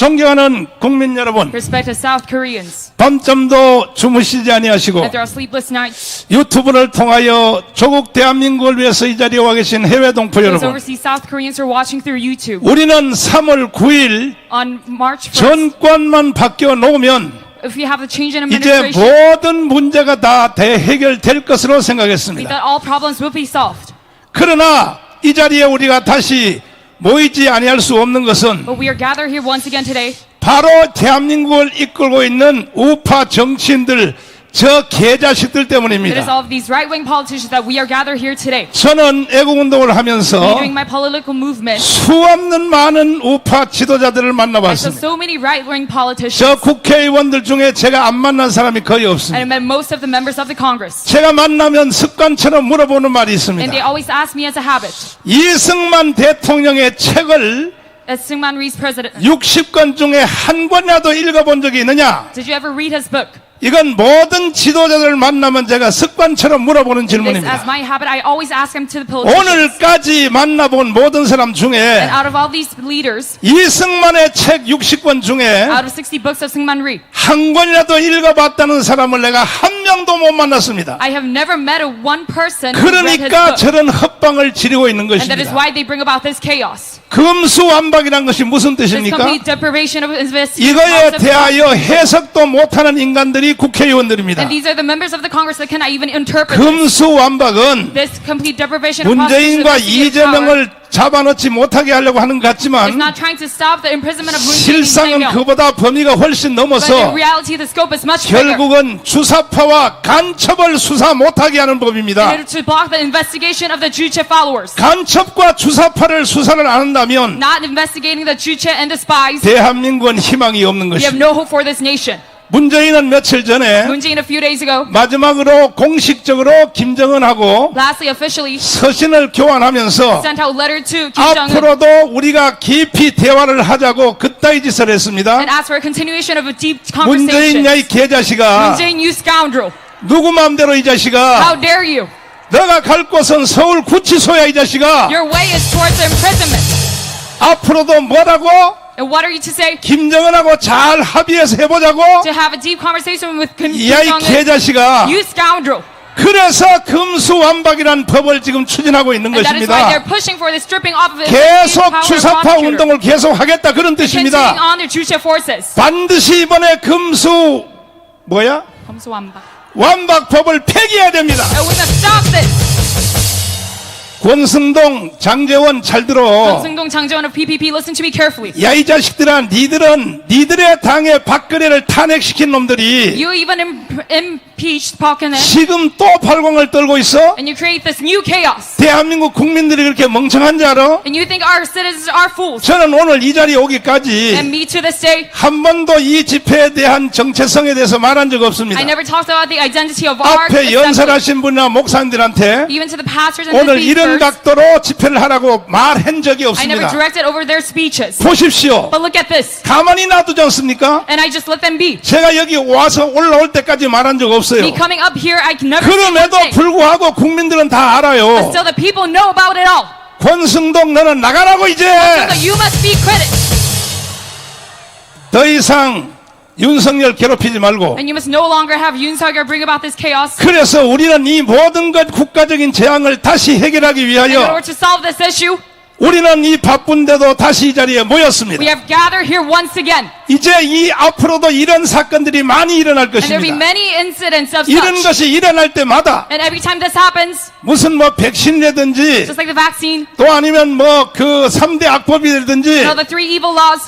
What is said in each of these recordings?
존경하는 국민 여러분, Respected South Koreans, 밤잠도 주무시지 아니하시고 that there are sleepless nights. 유튜브를 통하여 조국 대한민국을 위해서 이 자리에 와 계신 해외 동포 Those 여러분, overseas South Koreans are watching through YouTube. 우리는 3월 9일 On March 1st, 정권만 바뀌어 놓으면 if we have a change in 이제 administration, 모든 문제가 다 대해결될 것으로 we 생각했습니다. thought all problems will be solved. 그러나 이 자리에 우리가 다시 모이지 아니할 수 없는 것은 But we are gathered here once again today 바로 대한민국을 이끌고 있는 우파 정치인들, 저 개자식들 It is 때문입니다. all of these right-wing politicians that we are gathered here today. 저는 애국운동을 하면서 Doing my political movement, 수없는 많은 우파 지도자들을 I saw 만나봤습니다. so many right-wing politicians, 저 국회의원들 중에 제가 안 만난 사람이 거의 and I 없습니다. met most of the members of the Congress. 제가 만나면 습관처럼 물어보는 말이 And they 있습니다. always ask me as a habit, 이승만 대통령의 책을 as Syngman Rhee's president, 60권 중에 한 권이라도 읽어본 적이 있느냐? did you ever read his book? 이건 모든 지도자들을 만나면 제가 습관처럼 물어보는 This, as 질문입니다. my habit, I always ask him to the politicians. 오늘까지 만나본 모든 사람 And 중에 out of all these leaders, 이승만의 책 60권 중에 out of 60 books of Syngman Rhee, 한 권이라도 읽어봤다는 사람을 내가 한 명도 못 만났습니다. I have never met a one person who read his 그러니까 book. 저런 헛방을 지르고 있는 And that is 것입니다. why they bring about this chaos. 금수완박이란 것이 무슨 This 뜻입니까? complete deprivation of investigation. 이거에 대하여 해석도 못하는 인간들이 국회의원들입니다. And these are the members of the Congress that cannot even interpret 금수완박은 this complete deprivation of 문재인과 investigative power. 이재명을 잡아넣지 못하게 하려고 하는 것 It's 같지만 not trying to stop the imprisonment of Moon Jae-in and 실상은 Jae-myung. 그보다 범위가 훨씬 But in 넘어서 reality, the scope is much bigger. 결국은 주사파와 간첩을 수사 못하게 하는 In 법입니다. order to block the investigation of the Juche followers, 간첩과 주사파를 수사를 안 한다면 not investigating the Juche and the spies, 대한민국은 희망이 없는 we have 것입니다. no hope for this nation. 문재인은 며칠 전에 Moon Jae-in a few days ago, 마지막으로 공식적으로 김정은하고 lastly officially 서신을 교환하면서 sent out a letter to Kim Jong-un 앞으로도 우리가 깊이 대화를 하자고 그따위 짓을 했습니다. and asked for a continuation of a deep 문재인 conversation. 야이 개자식아, Moon Jae-in, you scoundrel! 누구 마음대로 이 자식아, How dare you? 너가 갈 곳은 서울 구치소야 이 자식아. Your way is towards imprisonment. 앞으로도 뭐라고? And what are you to say? 김정은하고 잘 합의해서 해보자고? To have a deep conversation with Kim 야이 Jong-un? 개자식아. You scoundrel! 그래서 금수완박이라는 법을 지금 추진하고 있는 And that is why 것입니다. they're pushing for the stripping off of 계속 investigative power 주사파 prosecutor. 운동을 계속하겠다 그런 Continuing 뜻입니다. on the Juche forces. 반드시 이번에 금수 뭐야? 완박법을 폐기해야 됩니다. And we must stop this. 권승동, 장제원 잘 들어. Sung-dong, Chang-jeon of PPP, listen to me carefully. 야 이 자식들아, 니들은 니들의 당의 박근혜를 탄핵시킨 놈들이 You even impeached Park Geun-hye, 지금 또 발광을 떨고 있어? and you create this new chaos. 대한민국 국민들이 그렇게 멍청한 줄 알아? And you think our citizens are fools. 저는 오늘 이 자리에 오기까지 And me to this day, 한 번도 이 집회에 대한 정체성에 대해서 말한 적 없습니다. I never talked about the identity of our 앞에 assembly. 연설하신 분이나 목사님들한테 Even to the pastors and 오늘 the 이런 speakers, 각도로 집회를 하라고 말한 적이 I never 없습니다. directed over their speeches. 보십시오. But look at this. 가만히 놔두지 않습니까? And I just let them be. 제가 여기 와서 올라올 때까지 말한 적 없어요. Me coming up here, I can never say one 그럼에도 thing. 불구하고 국민들은 다 알아요. Still the people know about it all. 권승동 너는 나가라고 이제. So that you must be critics. 더 이상 윤석열 괴롭히지 말고. And you must no longer have Yoon Suk-yeol bring about this chaos. 그래서 우리는 이 모든 것 국가적인 재앙을 다시 해결하기 In 위하여 order to solve this issue, 우리는 이 바쁜데도 다시 이 자리에 모였습니다. we have gathered here once again. 이제 이 앞으로도 이런 사건들이 많이 일어날 And there will be 것입니다. many incidents of 이런 such. 것이 일어날 때마다 And every time this happens, 무슨 뭐 백신이라든지 just like the vaccine, 또 아니면 뭐 그 3대 악법이라든지 the three evil laws,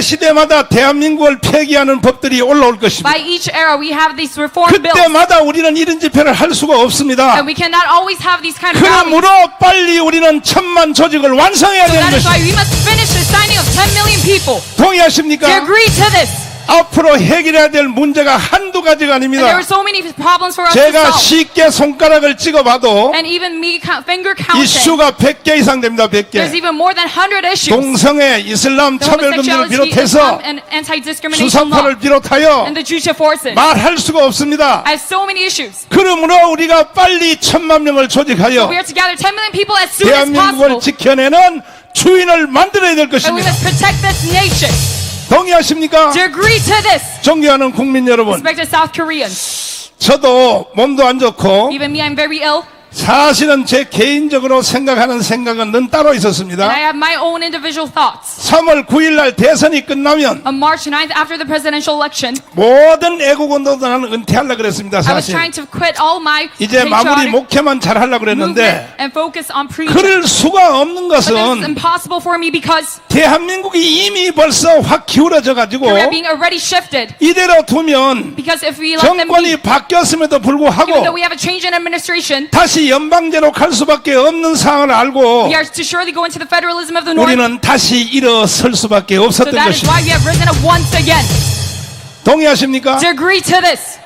시대마다 대한민국을 폐기하는 법들이 올라올 것입니다. by each era we have these reform bills. 그때마다 우리는 이런 집회를 할 수가 없습니다. And we cannot always have these kind of rallies. 그러므로 빨리 우리는 1000만 조직을 완성해야 So 되는 that is why 것입니다. we must finish the signing of 10 million people. Do 동의하십니까? you agree to this? 앞으로 해결해야 될 문제가 한두 가지가 And there 아닙니다. are so many problems for us to 제가 solve. 쉽게 손가락을 찍어봐도 And even me finger counting. 이슈가 100개 이상 됩니다. There's 100개. even more than 100 issues. 동성애, 이슬람 The 차별금지를 homosexuality, 비롯해서 and anti-discrimination law, 주사파를 비롯하여 and the Juche forces. 말할 수가 없습니다. I have so many issues. 그러므로 우리가 빨리 1000만 명을 조직하여 We are to gather 10 million people as soon as 대한민국을 possible. 지켜내는 주인을 만들어야 될 And we 것입니다. must protect this nation. 동의하십니까? Do you agree to this? 존경하는 국민 여러분, Respected South Koreans. 저도 몸도 안 좋고 Even me, I'm very ill. 사실은 제 개인적으로 생각하는 생각은 는 따로 And I 있었습니다. have my own individual thoughts. 3월 9일 날 대선이 끝나면 On March 9th, after the presidential election, 모든 애국운동도 나는 은퇴하려고 그랬습니다. I was 사실 trying to quit all my 이제 마무리 patriotic 목회만 잘하려고 movement 그랬는데 and focus on preaching. 그럴 수가 없는 But this is 것은 impossible for me because 대한민국이 이미 벌써 확 기울어져 가지고 Korea being already shifted. 이대로 두면 Because if we let them be, 정권이 바뀌었음에도 even though 불구하고 we have a change in administration, 다시 연방제로 갈 수밖에 없는 상황을 알고 we are to surely go into the federalism of the North. 우리는 다시 일어설 수밖에 So 없었던 that is 것입니다. why we have risen up once again. 동의하십니까? To agree to this.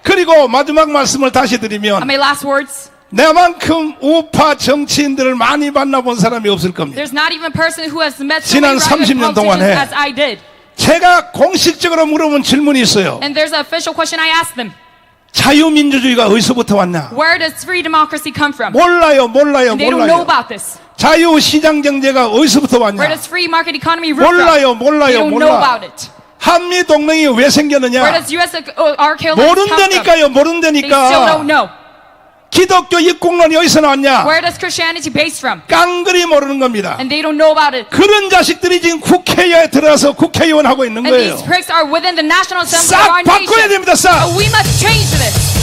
그리고 마지막 말씀을 다시 And 드리면 my last words. 내만큼 우파 정치인들을 많이 만나본 사람이 없을 겁니다. There's not even a person who has met so 지난 many right-wing 30년 politicians 동안에 as I did. 제가 공식적으로 물어본 질문이 있어요. And there's an official question I asked them. 자유민주주의가 어디서부터 왔냐? Where does free democracy come from? 몰라요. They don't know 몰라요. about this. 자유시장경제가 어디서부터 Where 왔냐? does free market economy root from? 몰라요. They don't know about it. 한미동맹이 왜 Where 생겼느냐? does US archaeology come from? 모른다니까요. They still don't know. 기독교 입국론이 어디서 나왔냐? Where does Christianity base from? 깡그리 모르는 겁니다. And they don't know about it. 그런 자식들이 지금 국회에 들어서 국회의원 하고 있는 And 거예요. these pricks are within the National Assembly of 싹 our 바꿔야 nation. 됩니다. 싹. But we must change this.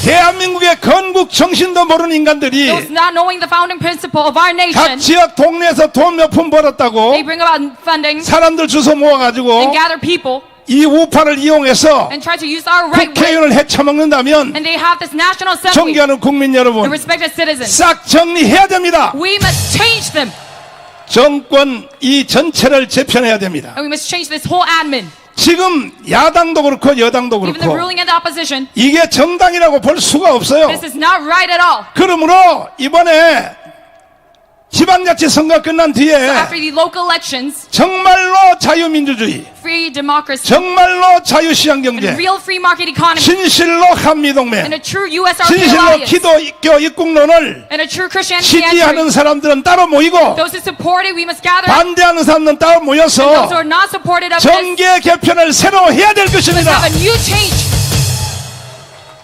대한민국의 건국 정신도 모르는 인간들이 Those not knowing the founding principle of our 각 nation, 지역 동네에서 돈 몇 푼 벌었다고 they bring about funding 사람들 주워 and 모아가지고 gather people 이 우파를 이용해서 and try to use our right way. 국회의원을 해쳐먹는다면 And they have this National Assembly 존경하는 국민 and 여러분 respected citizens. 싹 정리해야 됩니다. We must change them. 정권 이 전체를 재편해야 됩니다. And we must change this whole admin. 지금 야당도 그렇고 여당도 Even the 그렇고 ruling and the opposition. 이게 정당이라고 볼 수가 없어요. This is not right at all. 그러므로 이번에 지방자치 선거 끝난 뒤에 After the local elections, 정말로 자유민주주의, free democracy, 정말로 and 자유시장경제, real free market economy, 진실로 and 한미동맹, a true U.S. 진실로 alliance, 기독교 입국론을 and a true Christianity 지지하는 entry. 사람들은 따로 모이고 Those who support it, we must gather. 반대하는 사람들은 따로 And those who 모여서 are not supportive of this, 정계 개편을 새로 해야 될 must 것입니다. have a new change.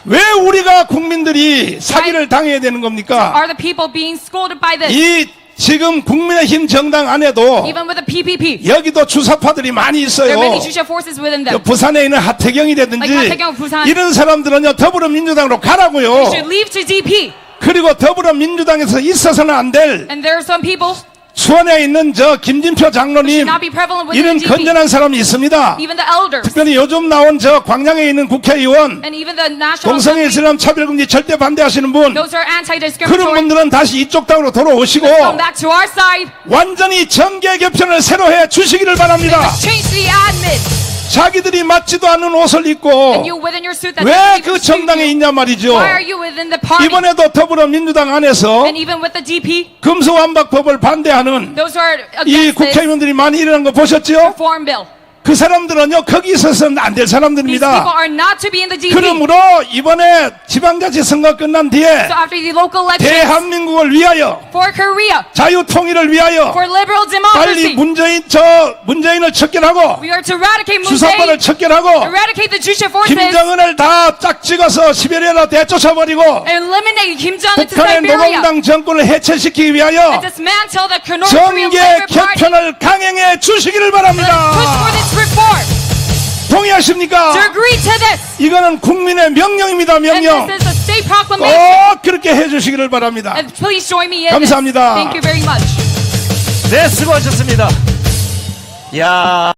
왜 우리가 국민들이 사기를 당해야 되는 겁니까? Are the people being scolded by this? 이 지금 국민의힘 정당 안에도 Even with the PPP, 여기도 주사파들이 많이 there 있어요. are many Jusha forces within 그 them. 부산에 있는 하태경이라든지 Like 하태경, 부산. 이런 사람들은요 더불어민주당으로 They 가라고요. should leave to DP. 그리고 더불어민주당에서 있어서는 안 될 And there are some people 수원에 있는 저 김진표 장로님 should not be prevalent within 이런 DP. 건전한 사람이 있습니다. Even the elders 특별히 요즘 나온 저 광양에 있는 국회의원 and even the National 동성애 Assembly, 이슬람 차별금지 절대 반대하시는 분 those who are 그런 anti-discriminatory, 분들은 다시 이쪽 당으로 돌아오시고 come back to our side. 완전히 정계 개편을 새로 해 주시기를 They 바랍니다. must change the admin. 자기들이 맞지도 않는 옷을 입고 And you within your suit that 왜 doesn't 그 even suit 정당에 you. 있냐 말이죠. Why are you within the party? 이번에도 더불어민주당 안에서 And even with the DP, 금수완박법을 반대하는 those who are 이 against this 국회의원들이 많이 일어난 거 보셨죠? reform bill. 그 사람들은요 거기 있어서는 안 될 These people 사람들입니다. are not to be in the DP. 그러므로 이번에 지방자치 선거 끝난 뒤에 So after the local elections, 대한민국을 위하여 for Korea, 자유통일을 위하여 for liberal 빨리 democracy, 문재인을 척결하고 we are to eradicate 주사파를 Moon 척결하고 eradicate the Jusha forces, 김정은을 다 짝 찍어서 시베리아로 대쫓아버리고 eliminate Kim Jong-un to 북한의 Siberia, 노동당 정권을 해체시키기 위하여 and dismantle the North Korean 정계 Labor Party. 개편을 강행해 주시기를 Let's push 바랍니다. for this reform. 동의하십니까? To agree to this. 이거는 국민의 명령입니다. And 명령. this is a state proclamation. 꼭 그렇게 해주시기를 바랍니다. And please join me in 감사합니다. this. Thank you very much. 네, 수고하셨습니다. 야.